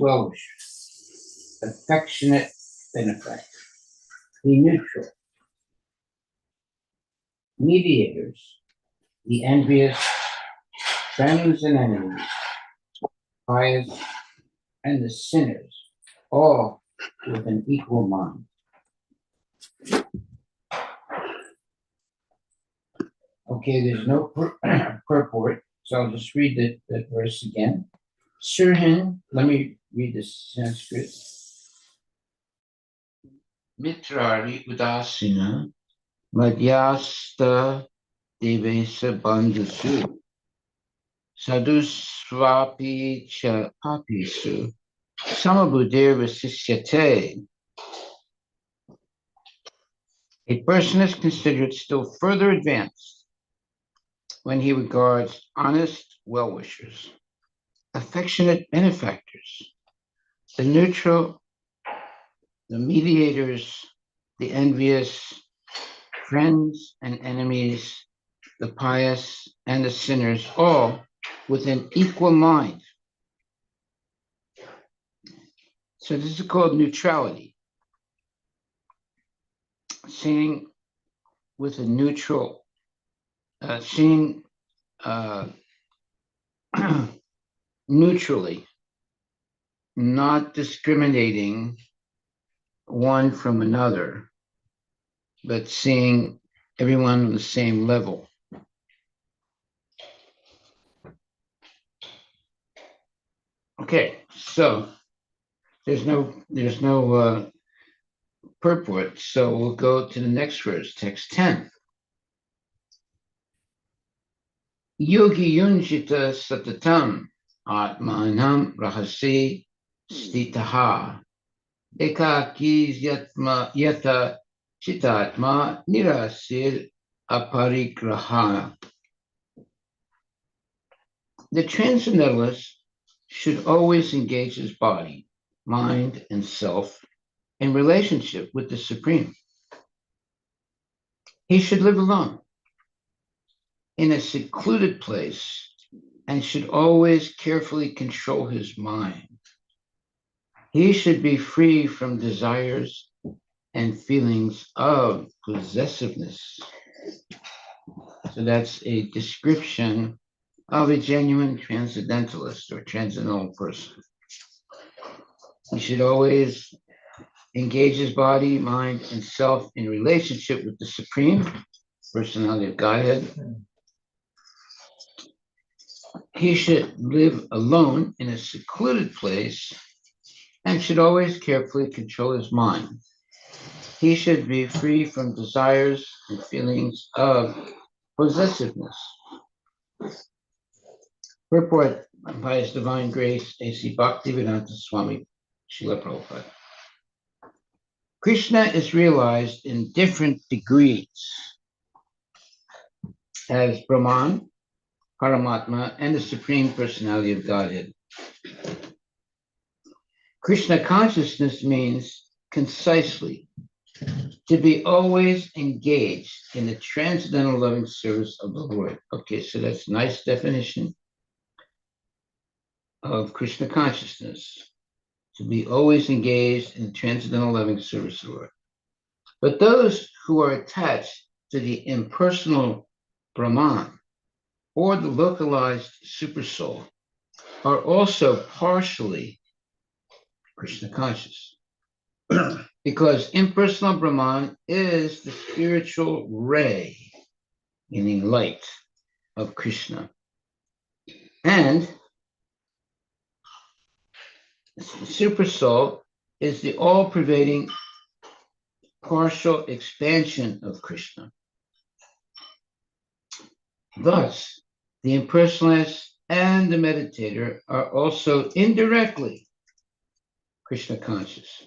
well-wishers, affectionate benefactors, the neutral, mediators, the envious, friends and enemies, pious, and the sinners, all with an equal mind. Okay, there's no purport, so I'll just read that verse again. Sirhin, let me read the Sanskrit. Mitrari udasina madhyasta devesa bandhusu sadhusvapi cha papisu samabuddhir vasisyate. A person is considered still further advanced when he regards honest well-wishers, affectionate benefactors, the neutral, the mediators, the envious, friends and enemies, the pious and the sinners, all with an equal mind. So this is called neutrality. Seeing with a neutral, seeing neutrally, not discriminating one from another, but seeing everyone on the same level. Okay, so there's no purport, so we'll go to the next verse, text 10. Yogi yunjita satatam atmanam rahasi stitaha ekaki yata chitatma nirasir aparigraha. The transcendentalist should always engage his body, mind, and self in relationship with the Supreme. He should live alone in a secluded place and should always carefully control his mind. He should be free from desires and feelings of possessiveness. So that's a description of a genuine transcendentalist or transcendental person. He should always engage his body, mind, and self in relationship with the Supreme Personality of Godhead. He should live alone in a secluded place and should always carefully control his mind. He should be free from desires and feelings of possessiveness. Purport by His Divine Grace, A.C. Bhaktivedanta Swami Srila Prabhupada. Krishna is realized in different degrees as Brahman, Paramatma, and the Supreme Personality of Godhead. Krishna consciousness means concisely to be always engaged in the transcendental loving service of the Lord. Okay, so that's a nice definition of Krishna consciousness, to be always engaged in the transcendental loving service of the Lord. But those who are attached to the impersonal Brahman or the localized supersoul are also partially Krishna conscious. Because impersonal Brahman is the spiritual ray, meaning light, of Krishna. And Supersoul is the all-pervading partial expansion of Krishna. Thus, the impersonalist and the meditator are also indirectly Krishna conscious.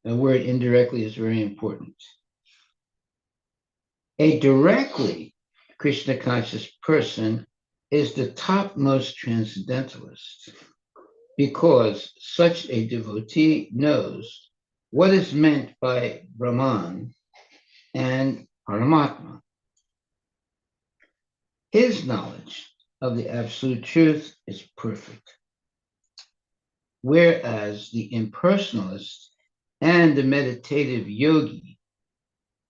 The word indirectly is very important. A directly Krishna conscious person is the topmost transcendentalist, because such a devotee knows what is meant by Brahman and Paramatma. His knowledge of the absolute truth is perfect. whereas the impersonalist and the meditative yogi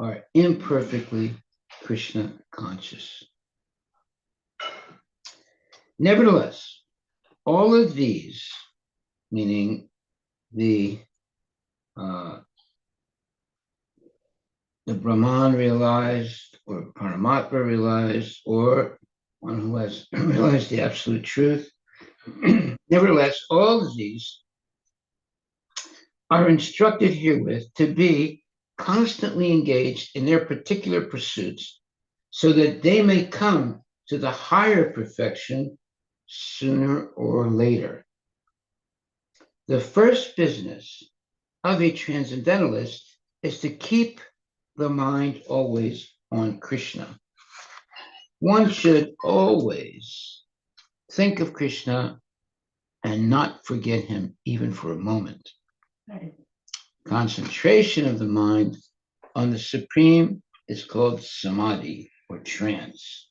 are imperfectly Krishna conscious. Nevertheless, all of these, meaning the Brahman realized, or Paramatma realized, or one who has realized the absolute truth. Nevertheless, all of these are instructed herewith to be constantly engaged in their particular pursuits so that they may come to the higher perfection sooner or later. The first business of a transcendentalist is to keep the mind always on Krishna. One should always think of Krishna and not forget him even for a moment. Concentration of the mind on the Supreme is called samadhi or trance.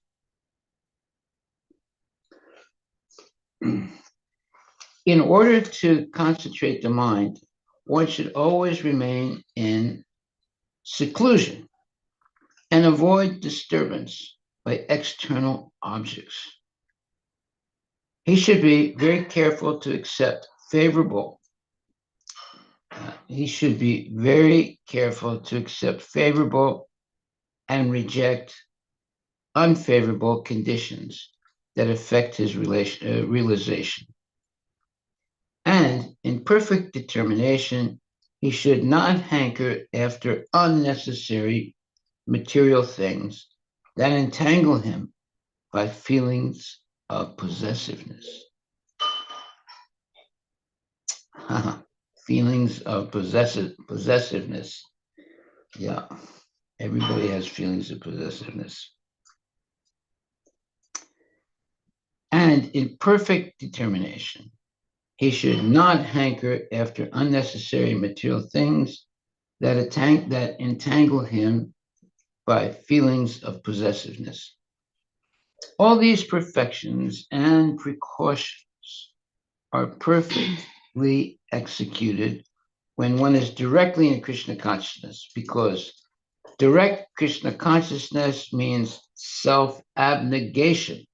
In order to concentrate the mind, one should always remain in seclusion and avoid disturbance by external objects. He should be very careful to accept favorable. He should be very careful to accept favorable and reject unfavorable conditions that affect his realization. And in perfect determination, he should not hanker after unnecessary material things that entangle him by feelings of possessiveness. Feelings of possessiveness. Yeah, everybody has feelings of possessiveness. And in perfect determination, he should not hanker after unnecessary material things that entangle him by feelings of possessiveness. All these perfections and precautions are perfectly executed when one is directly in Krishna consciousness, because direct Krishna consciousness means self-abnegation,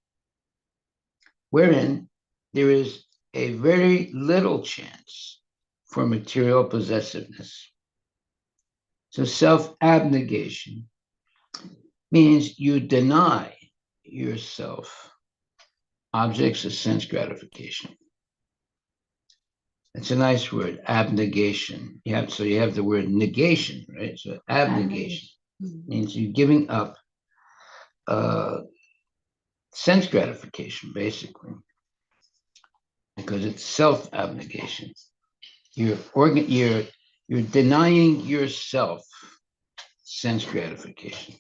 wherein there is a very little chance for material possessiveness. So self-abnegation means you deny yourself objects of sense gratification. It's a nice word, abnegation. You have the word negation, right? So abnegation means you're giving up sense gratification, basically, because it's self-abnegation. You're denying yourself sense gratification.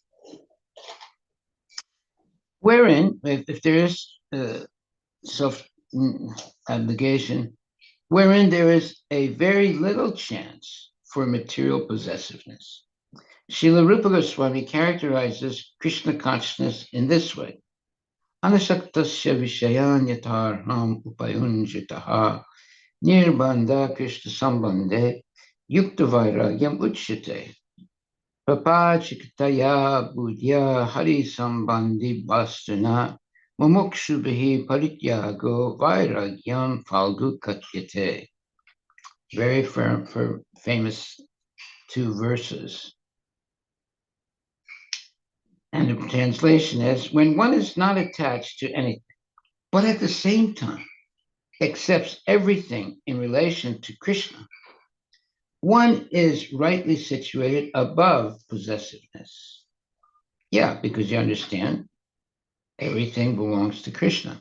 Wherein, if there is self-abnegation, wherein there is a very little chance for material possessiveness. Srila Rupa Goswami characterizes Krishna consciousness in this way. Anasaktasya vishayan yatarham upayunjitaha nirbandha Krishna sambandhe yukta vairagyam uchyate papachikataya buddhya hari sambandhi bastana mumukshubhi parityago vairagyam falgu katyate. Very famous two verses. And the translation is, when one is not attached to anything, but at the same time accepts everything in relation to Krishna, one is rightly situated above possessiveness. Yeah, because you understand, everything belongs to Krishna.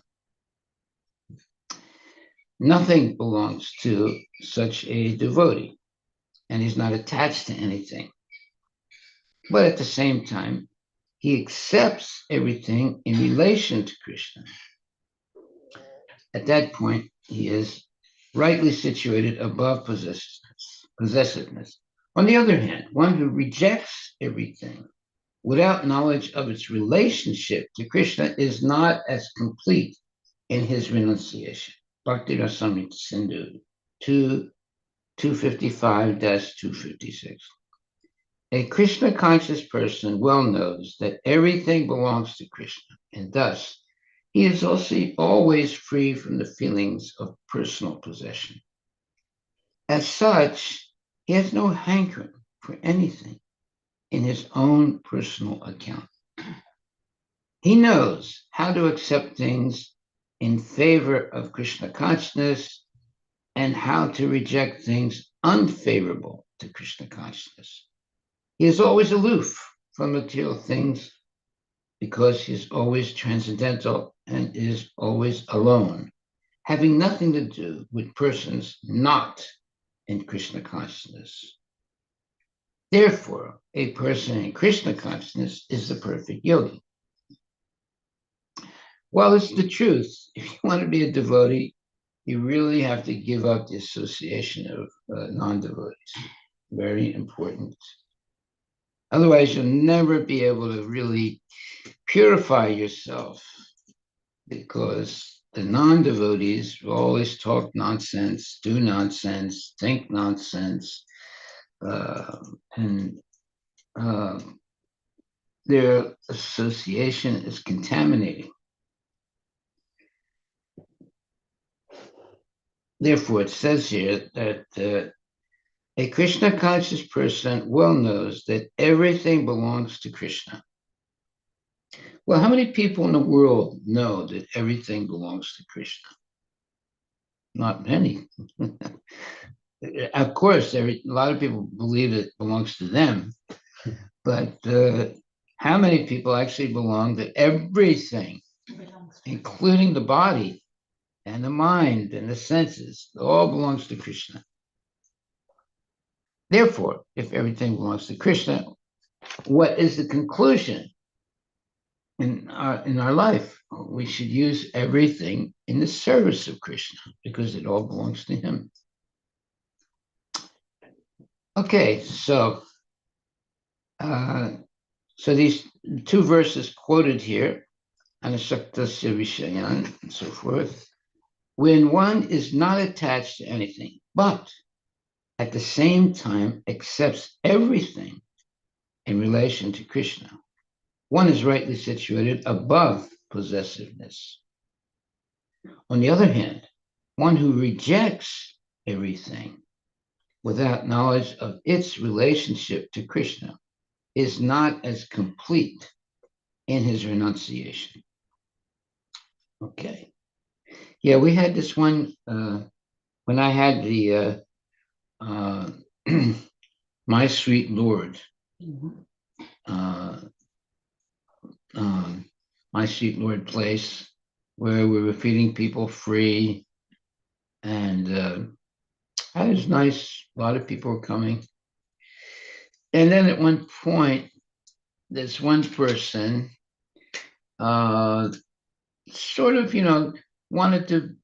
Nothing belongs to such a devotee, and he's not attached to anything. But at the same time, he accepts everything in relation to Krishna. At that point, he is rightly situated above possessiveness. On the other hand, one who rejects everything without knowledge of its relationship to Krishna is not as complete in his renunciation. Bhakti Rasamrita Sindhu to 255-256. A Krishna conscious person well knows that everything belongs to Krishna, and thus he is also always free from the feelings of personal possession. As such, he has no hankering for anything in his own personal account. He knows how to accept things in favor of Krishna consciousness and how to reject things unfavorable to Krishna consciousness. He is always aloof from material things because he is always transcendental and is always alone, having nothing to do with persons not in Krishna consciousness. Therefore, a person in Krishna consciousness is the perfect yogi. Well, it's the truth. If you want to be a devotee, you really have to give up the association of non-devotees. Very important. Otherwise, you'll never be able to really purify yourself, because the non-devotees will always talk nonsense, do nonsense, think nonsense, and their association is contaminating. Therefore, it says here that a Krishna conscious person well knows that everything belongs to Krishna. Well, how many people in the world know that everything belongs to Krishna? Not many. Of course, a lot of people believe it belongs to them, but how many people actually belong to everything, including the body and the mind and the senses? It all belongs to Krishna. Therefore, if everything belongs to Krishna, what is the conclusion in our life? We should use everything in the service of Krishna because it all belongs to him. Okay, so these two verses quoted here, Anasaktasya Vishayan, and so forth, when one is not attached to anything, but at the same time accepts everything in relation to Krishna, one is rightly situated above possessiveness. On the other hand, one who rejects everything without knowledge of its relationship to Krishna is not as complete in his renunciation. Okay. Yeah, we had this one when I had the My Sweet Lord, My Sweet Lord place, where we were feeding people free, and it was nice. A lot of people were coming. And then at one point, this one person sort of, wanted to,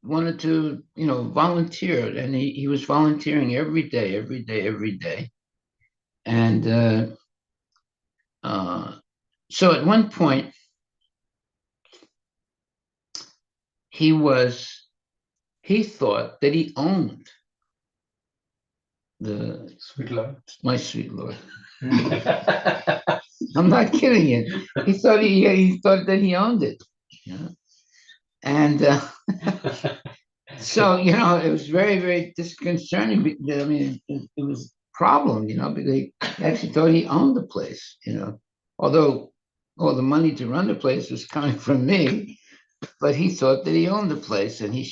volunteer, and he was volunteering every day. And so at one point, he thought that he owned the Sweet Lord. My Sweet Lord. I'm not kidding you. He thought that he owned it. And so, it was very, very disconcerting. I mean, it was a problem, because he actually thought he owned the place, although all the money to run the place was coming from me, but he thought that he owned the place, and he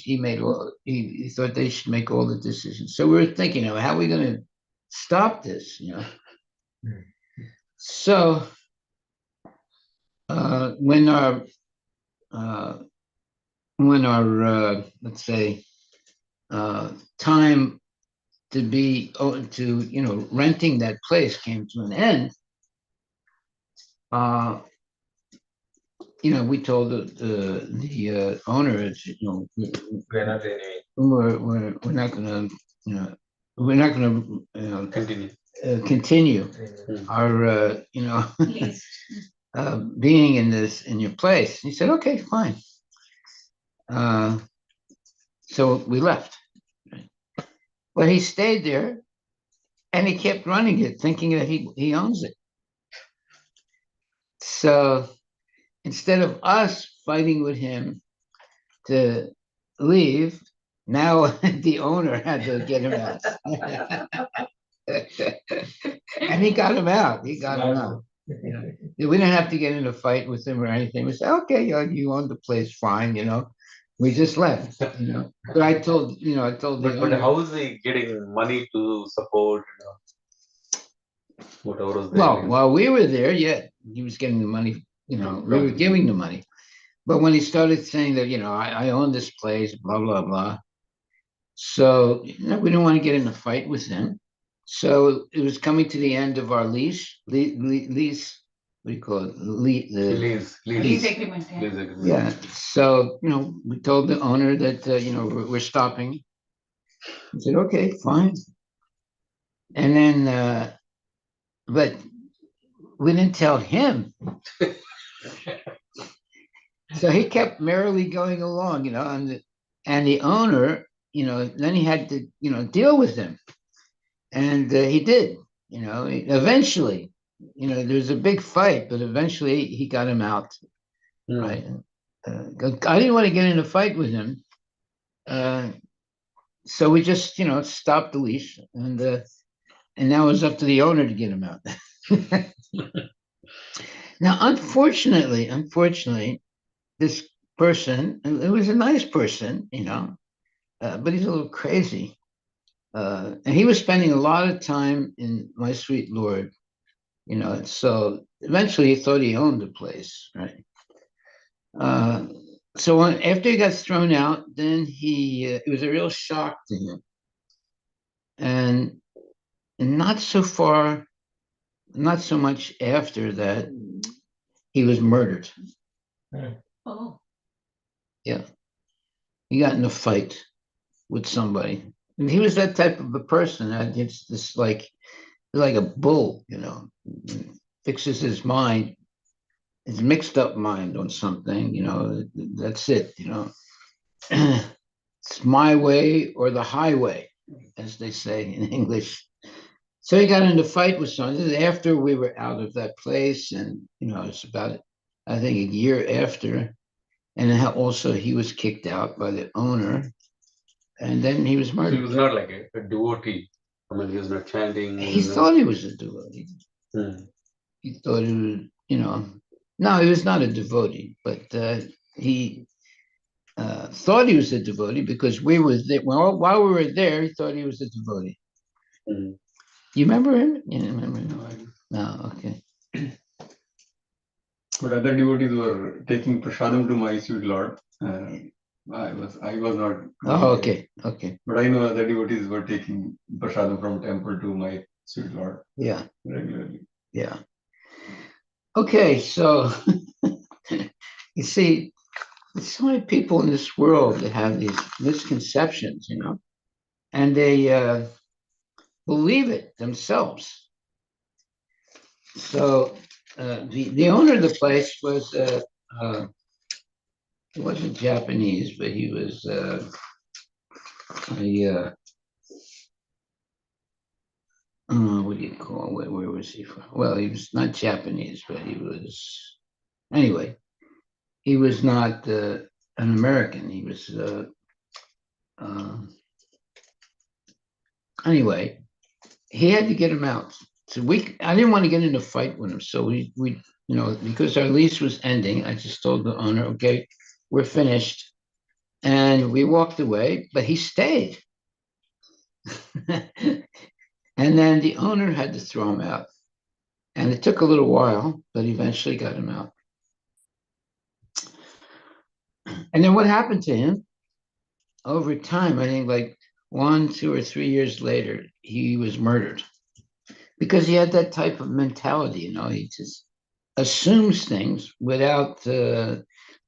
thought they should make all the decisions. So we were thinking, how are we going to stop this, So when our let's say time to be renting that place came to an end, we told the owner, We're not renewing. we're not going to we're not going to continue our being in your place. He said, okay, fine. So we left. But he stayed there and he kept running it, thinking that he owns it. So instead of us fighting with him to leave, now the owner had to get him out. And he got him out. He got him out. We didn't have to get in a fight with him or anything. We said, okay, you own the place, fine, We just left, But I told the But owner. how is he getting money to support, whatever was there? Well, while we were there, yeah, he was getting the money, we were giving the money. But when he started saying that, I own this place, blah, blah, blah. So, we didn't want to get in a fight with him. So it was coming to the end of our lease, lease, what do you call it? Lease agreement. lease agreement. Yeah. So, we told the owner that, we're stopping. He said, okay, fine. And then, but we didn't tell him. So he kept merrily going along, and the owner, then he had to, deal with him. And he did, eventually, there was a big fight, but eventually he got him out. Right. I didn't want to get in a fight with him. So we just, stopped the leash, and now it was up to the owner to get him out. Now, unfortunately, this person, it was a nice person, but he's a little crazy. And he was spending a lot of time in My Sweet Lord, so eventually he thought he owned the place, right? So after he got thrown out, then it was a real shock to him. And not so much after that, he was murdered. Oh. Yeah. He got in a fight with somebody. And he was that type of a person. It's just like a bull, fixes his mind, his mixed up mind on something, that's it, It's my way or the highway, as they say in English. So he got in a fight with someone after we were out of that place, and it's about, I think, a year after, and also he was kicked out by the owner, and then he was So murdered. he was not like a devotee. I mean, he was not chanting. He thought he was a devotee. He thought he was, no, he was not a devotee, but he thought he was a devotee because we were there. Well, while we were there, he thought he was a devotee. You remember him? You remember him? No, okay. But other devotees were taking prasadam to My Sweet Lord. I was not. Oh, okay. But I know other devotees were taking prasadam from temple to My Sweet Lord. Yeah. Regularly. Yeah. Okay, so you see, there's so many people in this world that have these misconceptions, and they believe it themselves. So the owner of the place was he wasn't Japanese, but he was what do you call it? Where was he from? Well, he was not Japanese, but he was anyway. He was not an American. He was anyway. He had to get him out. So I didn't want to get in a fight with him. So we because our lease was ending, I just told the owner, okay, we're finished. And we walked away, but he stayed. And then the owner had to throw him out. And it took a little while, but eventually got him out. And then what happened to him? Over time, I think like 1, 2, or 3 years later, he was murdered. Because he had that type of mentality, he just assumes things without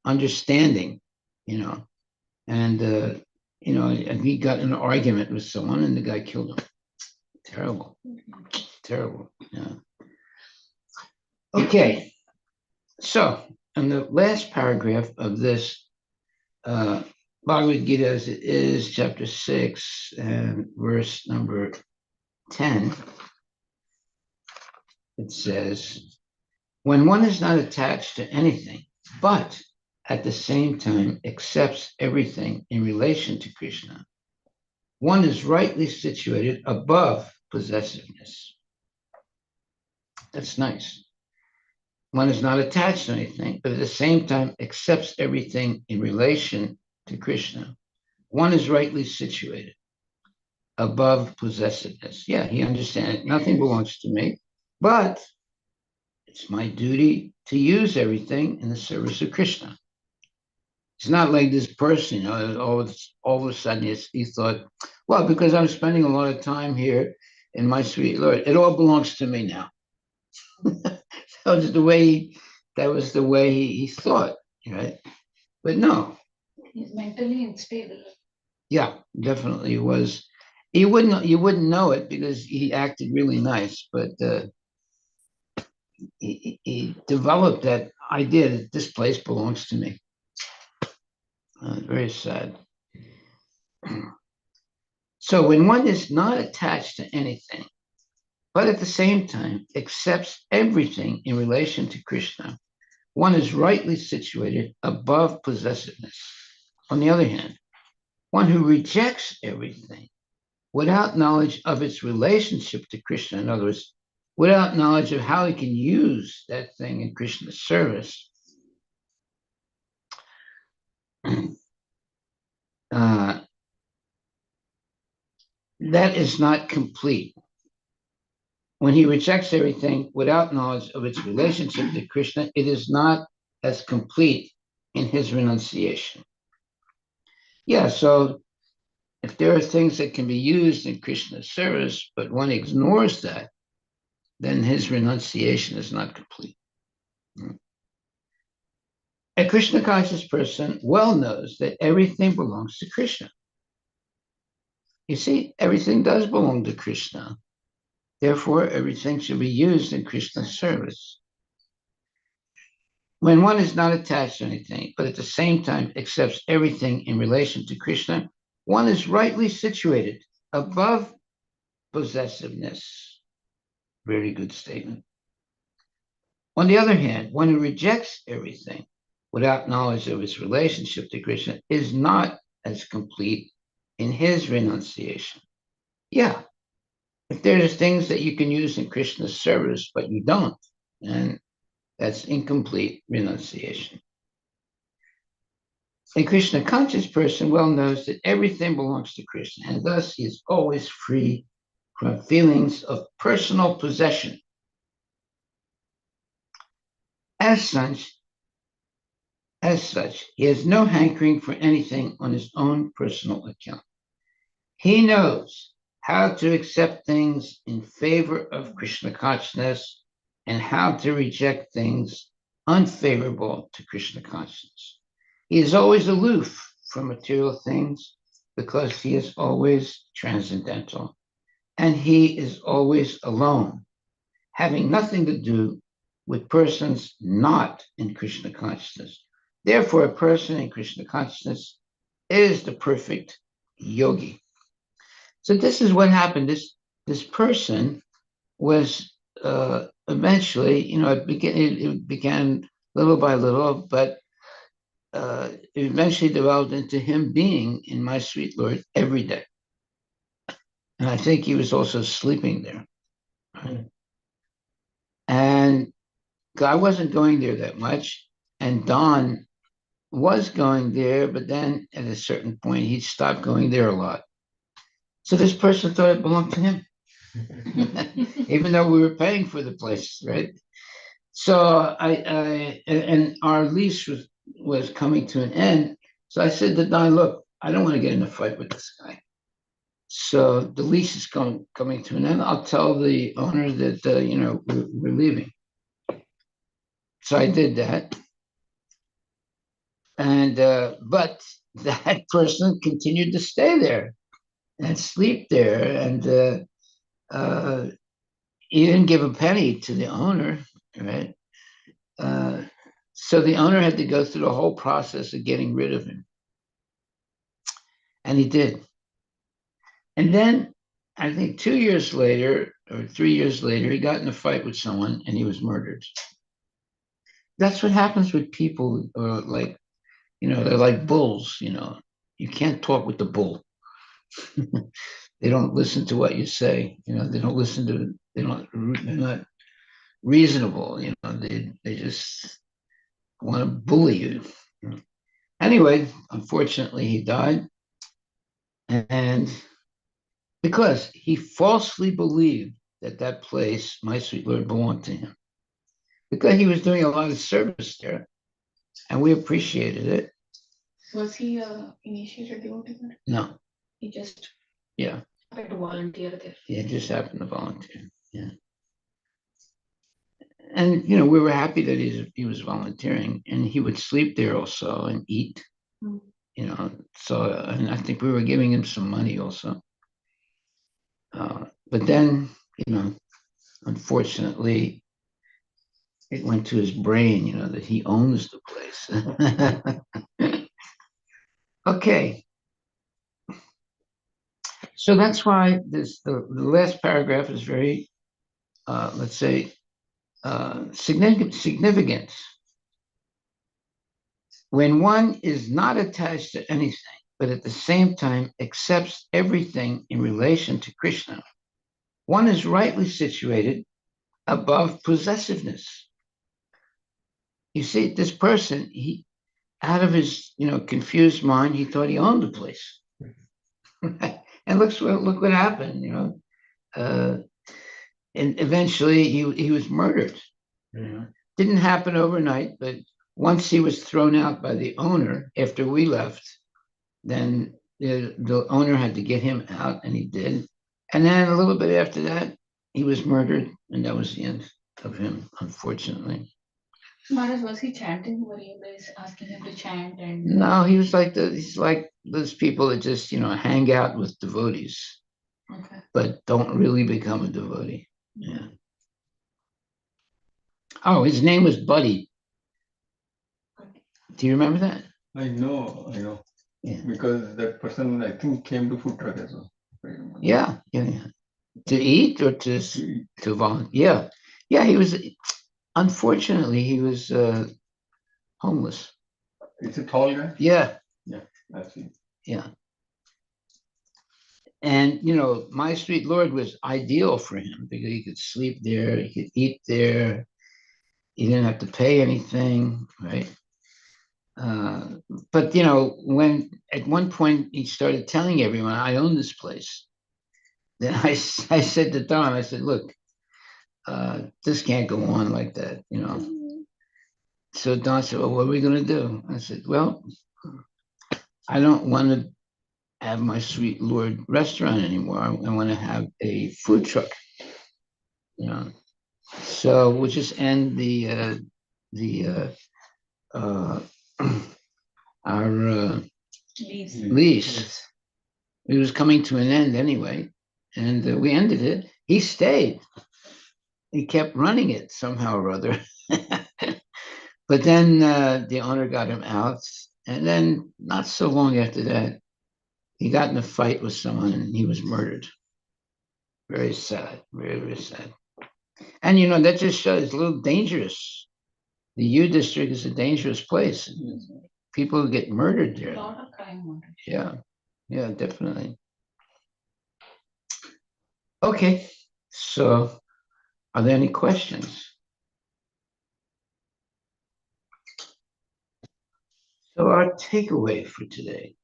understanding, and and he got in an argument with someone and the guy killed him. Terrible. Yeah. Okay, so in the last paragraph of this Bhagavad Gita as it is, chapter 6 and verse number 10, it says, when one is not attached to anything, but at the same time accepts everything in relation to Krishna, one is rightly situated above possessiveness. That's nice. One is not attached to anything, but at the same time accepts everything in relation to Krishna. One is rightly situated above possessiveness. Yeah, he understands nothing belongs to me, but it's my duty to use everything in the service of Krishna. It's not like this person, all of a sudden he thought, well, because I'm spending a lot of time here in my sweet Lord, it all belongs to me now. That was the way he thought, right? But no. He's mentally unstable. Yeah, definitely was. You wouldn't know it because he acted really nice, but he developed that idea that this place belongs to me. Very sad. So when one is not attached to anything, but at the same time accepts everything in relation to Krishna, one is rightly situated above possessiveness. On the other hand, one who rejects everything without knowledge of its relationship to Krishna, in other words, without knowledge of how he can use that thing in Krishna's service, that is not complete. When he rejects everything without knowledge of its relationship to Krishna, it is not as complete in his renunciation. Yeah, so if there are things that can be used in Krishna's service, but one ignores that, then his renunciation is not complete. A Krishna conscious person well knows that everything belongs to Krishna. You see, everything does belong to Krishna. Therefore, everything should be used in Krishna's service. When one is not attached to anything, but at the same time accepts everything in relation to Krishna, one is rightly situated above possessiveness. Very good statement. On the other hand, one who rejects everything without knowledge of its relationship to Krishna is not as complete in his renunciation. Yeah, if there's things that you can use in Krishna's service, but you don't, then that's incomplete renunciation. A Krishna conscious person well knows that everything belongs to Krishna, and thus he is always free from feelings of personal possession. As such, he has no hankering for anything on his own personal account. He knows how to accept things in favor of Krishna consciousness and how to reject things unfavorable to Krishna consciousness. He is always aloof from material things because he is always transcendental, and he is always alone, having nothing to do with persons not in Krishna consciousness. Therefore, a person in Krishna consciousness is the perfect yogi. So this is what happened. This person was eventually, it began little by little, but it eventually developed into him being in my sweet Lord every day. And I think he was also sleeping there. Right? And I wasn't going there that much. And Don was going there, but then at a certain point, he stopped going there a lot. So this person thought it belonged to him, even though we were paying for the place, right? So and our lease was coming to an end. So I said to Don, look, I don't want to get in a fight with this guy. So the lease is coming to an end. I'll tell the owner that we're leaving. So I did that, and but that person continued to stay there and sleep there, and he didn't give a penny to the owner, right? So the owner had to go through the whole process of getting rid of him. And he did. And then I think 2 years later or 3 years later, he got in a fight with someone and he was murdered. That's what happens with people like, they're like bulls, You can't talk with the bull. They don't listen to what you say. They don't listen to, they're not reasonable. They just want to bully you. Anyway, unfortunately, he died. And because he falsely believed that that place, my sweet Lord, belonged to him. Because he was doing a lot of service there, and we appreciated it. Was he initiated devotee? No, He just yeah, happened to volunteer there. he just happened to volunteer. Yeah, and we were happy that he was volunteering, and he would sleep there also and eat. Mm. So and I think we were giving him some money also. But then, unfortunately, it went to his brain, that he owns the place. Okay. So that's why the last paragraph is very, let's say, significant. When one is not attached to anything, but at the same time accepts everything in relation to Krishna, one is rightly situated above possessiveness. You see, this person, he, out of his, confused mind, he thought he owned the place. And look what happened, and eventually he was murdered. Didn't happen overnight, but once he was thrown out by the owner after we left, then the owner had to get him out, and he did. And then a little bit after that, he was murdered, and that was the end of him, unfortunately. Maharaj, was he chanting? Were you guys asking him to chant? And No, he's like those people that just hang out with devotees, okay. but don't really become a devotee. Yeah. Oh, his name was Buddy. Do you remember that? I know. Yeah. Because that person, I think, came to food truck as well. Yeah. To eat or to volunteer. Yeah. He was. Unfortunately, he was homeless. It's a tall guy. Yeah. Yeah, I've seen. Yeah. And my sweet Lord was ideal for him because he could sleep there, he could eat there, he didn't have to pay anything, right? But when at one point he started telling everyone, "I own this place," then I said to Don, I said, "Look, this can't go on like that." So Don said, "Well, what are we going to do?" I said, "Well, I don't want to have my sweet Lord restaurant anymore. I want to have a food truck." So we'll just end the our lease. It was coming to an end anyway, and we ended it. He stayed. He kept running it somehow or other. But then the owner got him out, and then not so long after that, he got in a fight with someone and he was murdered. Very sad, very, very sad. And that just shows it's a little dangerous. The U district is a dangerous place. People get murdered there. A lot of crime. Yeah, definitely. Okay, so are there any questions? So our takeaway for today.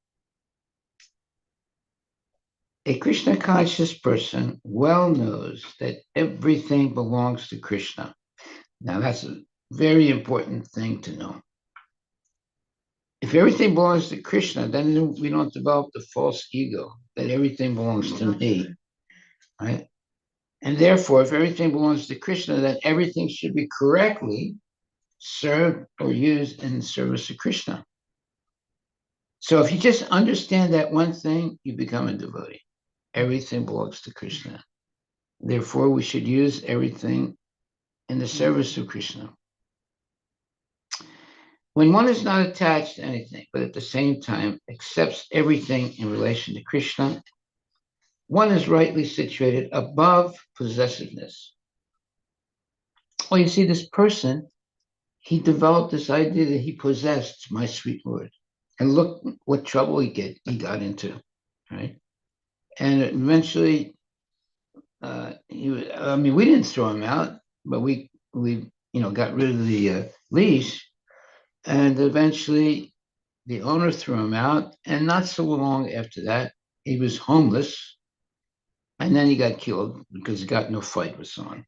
A Krishna conscious person well knows that everything belongs to Krishna. Now that's a very important thing to know. If everything belongs to Krishna, then we don't develop the false ego that everything belongs to me, right? And therefore, if everything belongs to Krishna, then everything should be correctly served or used in service of Krishna. So if you just understand that one thing, you become a devotee. Everything belongs to Krishna. Therefore, we should use everything in the service of Krishna. When one is not attached to anything, but at the same time accepts everything in relation to Krishna, one is rightly situated above possessiveness. Well, you see, this person, he developed this idea that he possessed my sweet Lord. And look what trouble he got into, right? And eventually, we didn't throw him out, but we got rid of the leash, and eventually the owner threw him out. And not so long after that, he was homeless, and then he got killed because he got in a fight with someone.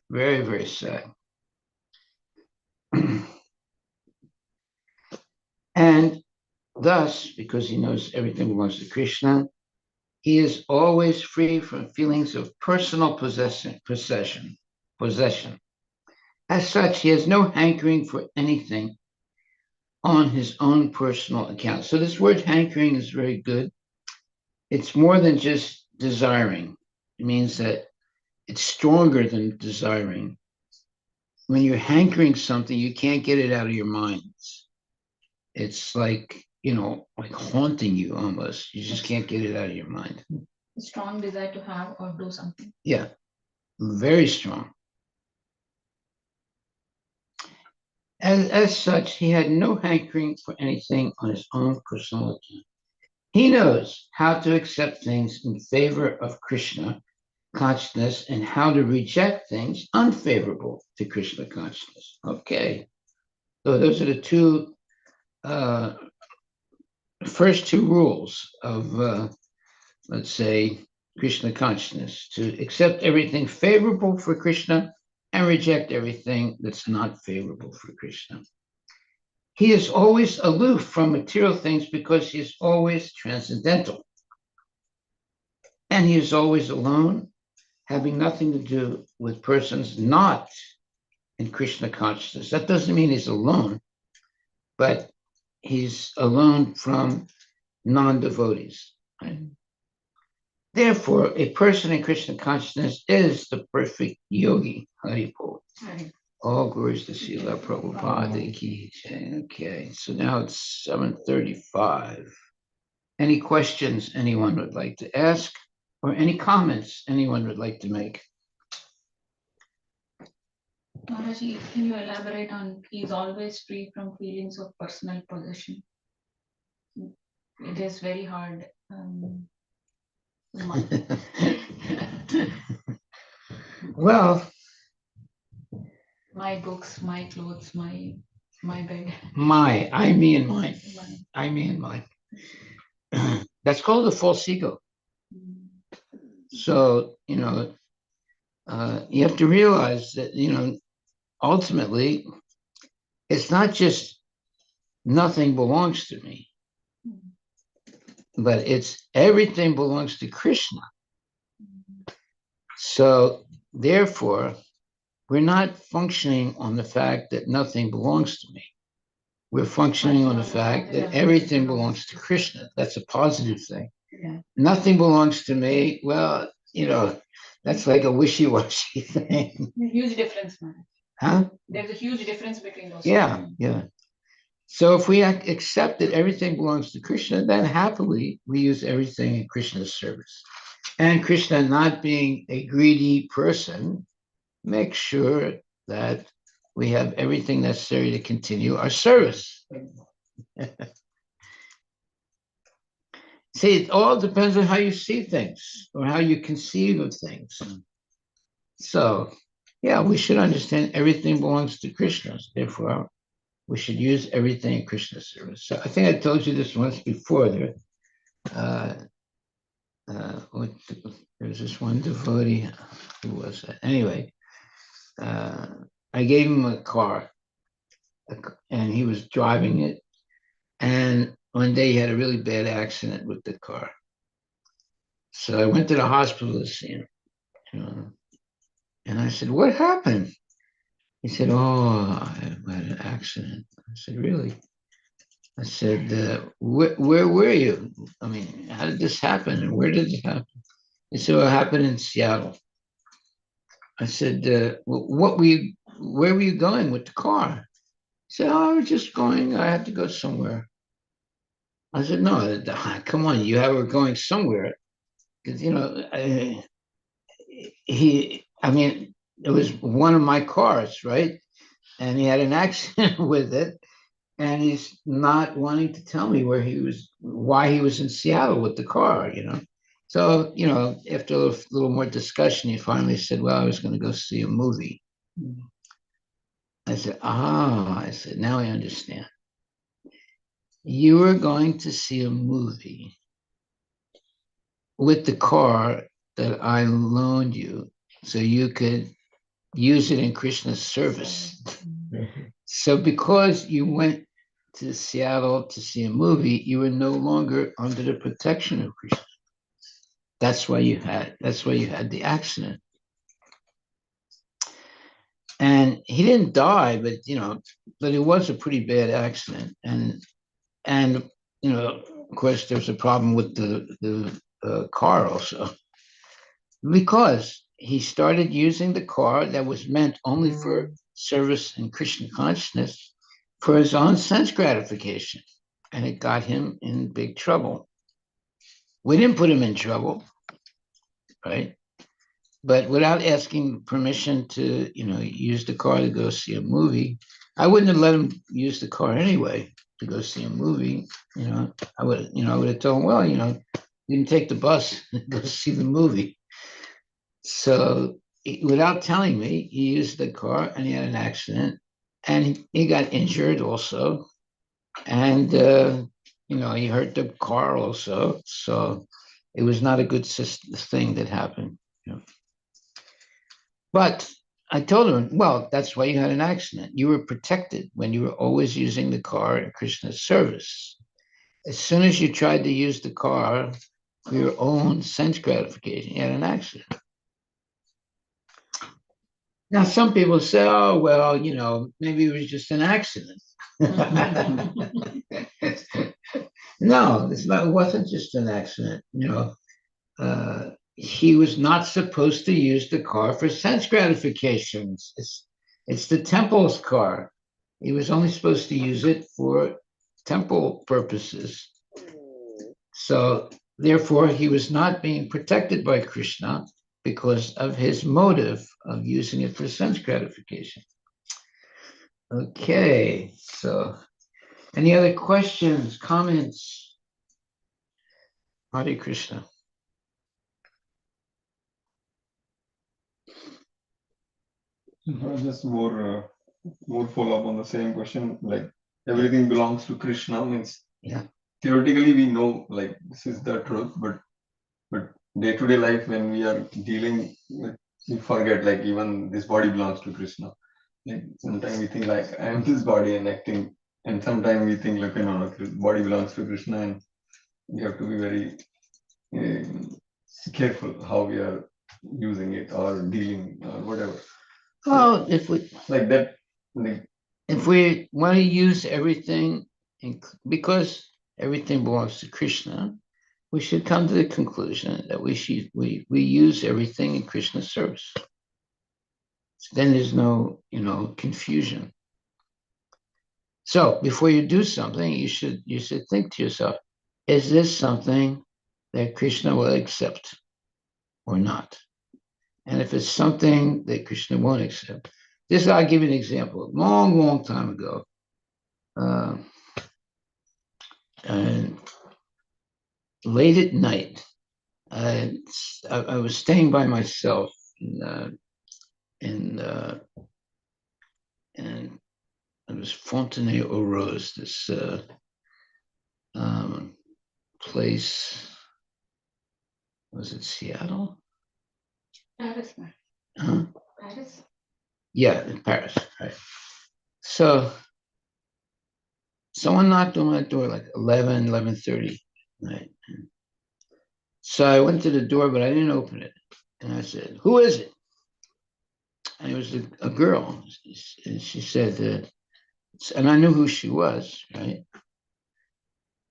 Very, very sad. And thus, because he knows everything belongs to Krishna, he is always free from feelings of personal possession. As such, he has no hankering for anything on his own personal account. So this word hankering is very good. It's more than just desiring. It means that it's stronger than desiring. When you're hankering something, you can't get it out of your minds. It's like, like haunting you almost. You just can't get it out of your mind. A strong desire to have or do something. Yeah, very strong. As such, he had no hankering for anything on his own personal account. He knows how to accept things in favor of Krishna consciousness and how to reject things unfavorable to Krishna consciousness. Okay. So those are the first two rules of, let's say, Krishna consciousness: to accept everything favorable for Krishna and reject everything that's not favorable for Krishna. He is always aloof from material things because he is always transcendental. And he is always alone, having nothing to do with persons not in Krishna consciousness. That doesn't mean he's alone, but he's alone from non-devotees. Right? Therefore, a person in Krishna consciousness is the perfect yogi. Haripol. Right. All glories to Srila Prabhupada ki jai. Okay, so now it's 7:35. Any questions anyone would like to ask, or any comments anyone would like to make? Maharaj, can you elaborate on he's always free from feelings of personal possession? It is very hard. Well, my books, my clothes, my bed. I, me and mine. I, me and mine. That's called a false ego. So, you have to realize that, ultimately, it's not just nothing belongs to me, but it's everything belongs to Krishna. So, therefore, we're not functioning on the fact that nothing belongs to me. We're functioning on the fact that everything belongs to Krishna. That's a positive thing. Yeah. Nothing belongs to me. Well, that's like a wishy-washy thing. A huge difference, man. Huh? There's a huge difference between those. Yeah, yeah. So if we accept that everything belongs to Krishna, then happily we use everything in Krishna's service. And Krishna, not being a greedy person, makes sure that we have everything necessary to continue our service. See, it all depends on how you see things or how you conceive of things. So, yeah, we should understand everything belongs to Krishna. Therefore, we should use everything in Krishna's service. So I think I told you this once before. There was this one devotee. Who was that? Anyway, I gave him a car, and he was driving it. And one day he had a really bad accident with the car. So I went to the hospital to see him. And I said, "What happened?" He said, "Oh, I had an accident." I said, "Really?" I said, where were you? I mean, how did this happen? And where did it happen? He said, "Well, it happened in Seattle." I said, where were you going with the car? said, oh, I was just going, I had to go somewhere. I said, no, come on, you were going somewhere. Because, I mean, it was one of my cars, right? And he had an accident with it. And he's not wanting to tell me why he was in Seattle with the car. So, after a little more discussion, he finally said, well, I was going to go see a movie. I said, I said, now I understand. You were going to see a movie with the car that I loaned you so you could use it in Krishna's service. So because you went to Seattle to see a movie, you were no longer under the protection of Krishna. That's why you had the accident. And he didn't die, but it was a pretty bad accident. And of course, there's a problem with the car also, because he started using the car that was meant only for service and Krishna consciousness for his own sense gratification. And it got him in big trouble. We didn't put him in trouble, right? But without asking permission to, use the car to go see a movie, I wouldn't have let him use the car anyway to go see a movie. I would have told him, well, you can take the bus and go see the movie. So without telling me, he used the car and he had an accident and he got injured also. And, he hurt the car also. So it was not a good thing that happened. But I told him, well, that's why you had an accident. You were protected when you were always using the car in Krishna's service. As soon as you tried to use the car for your own sense gratification, you had an accident. Now, some people say, oh, well, maybe it was just an accident. No, it wasn't just an accident. He was not supposed to use the car for sense gratifications. It's the temple's car. He was only supposed to use it for temple purposes. So, therefore, he was not being protected by Krishna because of his motive of using it for sense gratification. Okay, so any other questions, comments? Hare Krishna. Just more follow up on the same question. Like everything belongs to Krishna means, yeah. Theoretically we know like this is the truth, but day-to-day life when we are dealing with, we forget like even this body belongs to Krishna. Like sometimes we think like I am this body and acting, and sometimes we think like no, body belongs to Krishna, and we have to be very careful how we are using it or dealing or whatever. Well, if we like that, like, if we want to use everything, because everything belongs to Krishna, we should come to the conclusion that we use everything in Krishna's service. Then there's no confusion. So before you do something, you should think to yourself, is this something that Krishna will accept or not? And if it's something that Krishna won't accept, I'll give you an example. Long time ago, and late at night, I was staying by myself and it was Fontenay-aux-Roses, this place. Was it Seattle? Paris. Huh? Paris. Yeah, in Paris. Right. So someone knocked on my door like 11:30. Right. So I went to the door, but I didn't open it. And I said, who is it? And it was a girl. And she said, and I knew who she was, right?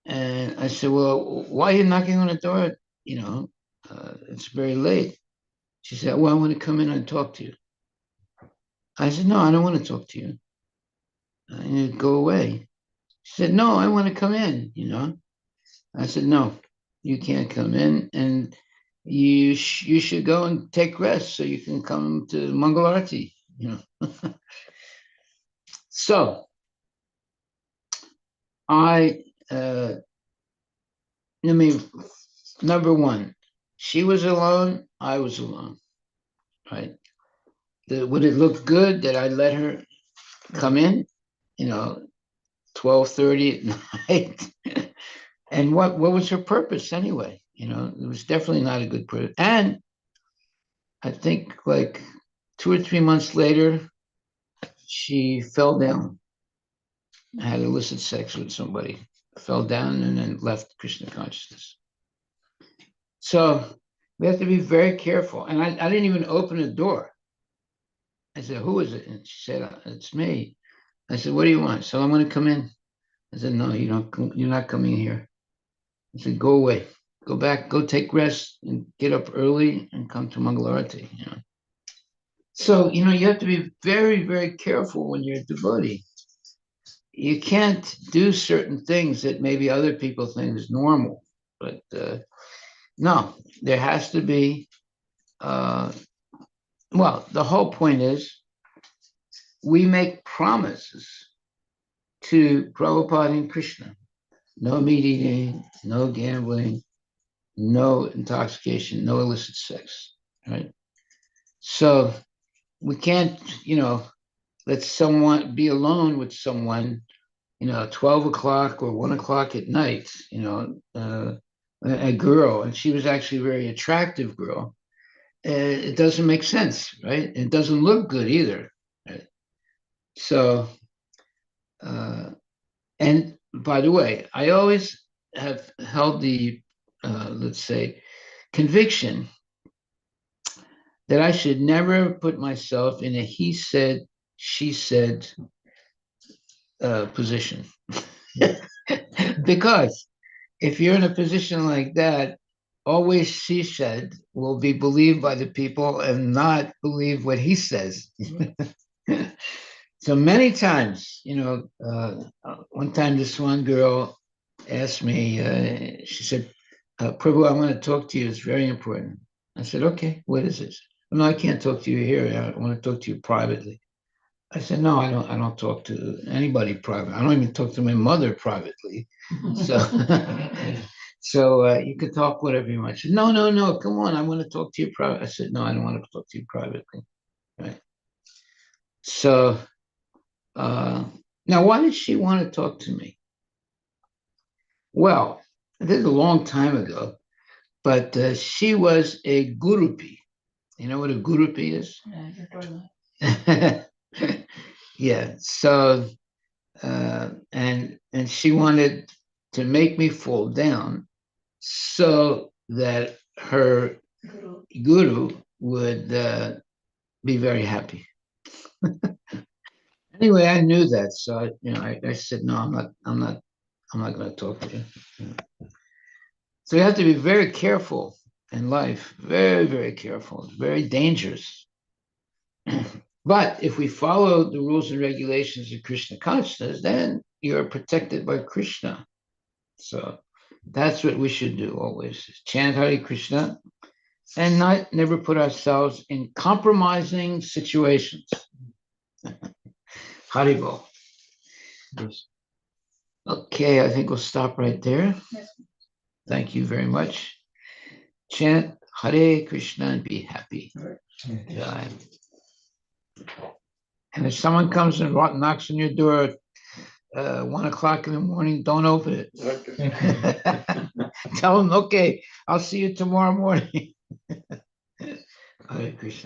And I said, well, why are you knocking on the door? It's very late. She said, well, I want to come in and talk to you. I said, no, I don't want to talk to you. and go away. She said, no, I want to come in, I said, no, you can't come in, and you should go and take rest so you can come to Mangalarti, So I mean, number one, she was alone, I was alone, right? Would it look good that I let her come in, 12:30 at night? And what was her purpose anyway? It was definitely not a good purpose. And I think like 2 or 3 months later, she fell down, had illicit sex with somebody, fell down, and then left Krishna consciousness. So we have to be very careful. And I didn't even open the door. I said, who is it? And she said, it's me. I said, what do you want? So I want to come in. I said, no, you're not coming here. I said, go away, go back, go take rest and get up early and come to Mangalarati. So, you have to be very, very careful when you're a devotee. You can't do certain things that maybe other people think is normal, but no, there has to be, well, the whole point is we make promises to Prabhupada and Krishna. No meat eating, no gambling, no intoxication, no illicit sex, right? So we can't, let someone be alone with someone, 12 o'clock or 1 o'clock at night, a girl, and she was actually a very attractive girl. It doesn't make sense, right? It doesn't look good either. Right? So, and by the way, I always have held the, let's say, conviction that I should never put myself in a he said, she said position. Because if you're in a position like that, always she said will be believed by the people and not believe what he says. So many times, one time this one girl asked me, she said, Prabhu, I want to talk to you. It's very important. I said, okay, what is this? No, I can't talk to you here. I want to talk to you privately. I said, no, I don't talk to anybody private. I don't even talk to my mother privately. So, so you can talk whatever you want. She said, no, come on. I want to talk to you private. I said, no, I don't want to talk to you privately. Right. So now why did she want to talk to me? Well, this is a long time ago, but she was a gurupi. You know what a gurupi is? Yeah, you told me. Yeah. So and she wanted to make me fall down so that her guru would be very happy. Anyway, I knew that, so I said, no, I'm not going to talk to you. So you have to be very careful in life, very, very careful. It's very dangerous. But if we follow the rules and regulations of Krishna consciousness, then you're protected by Krishna. So that's what we should do always: chant Hare Krishna and never put ourselves in compromising situations. Haribo. Yes. Okay, I think we'll stop right there. Yes. Thank you very much. Chant Hare Krishna and be happy. Jai. And if someone comes and knocks on your door at 1 o'clock in the morning, don't open it. Okay. Tell them, okay, I'll see you tomorrow morning. Hare Krishna.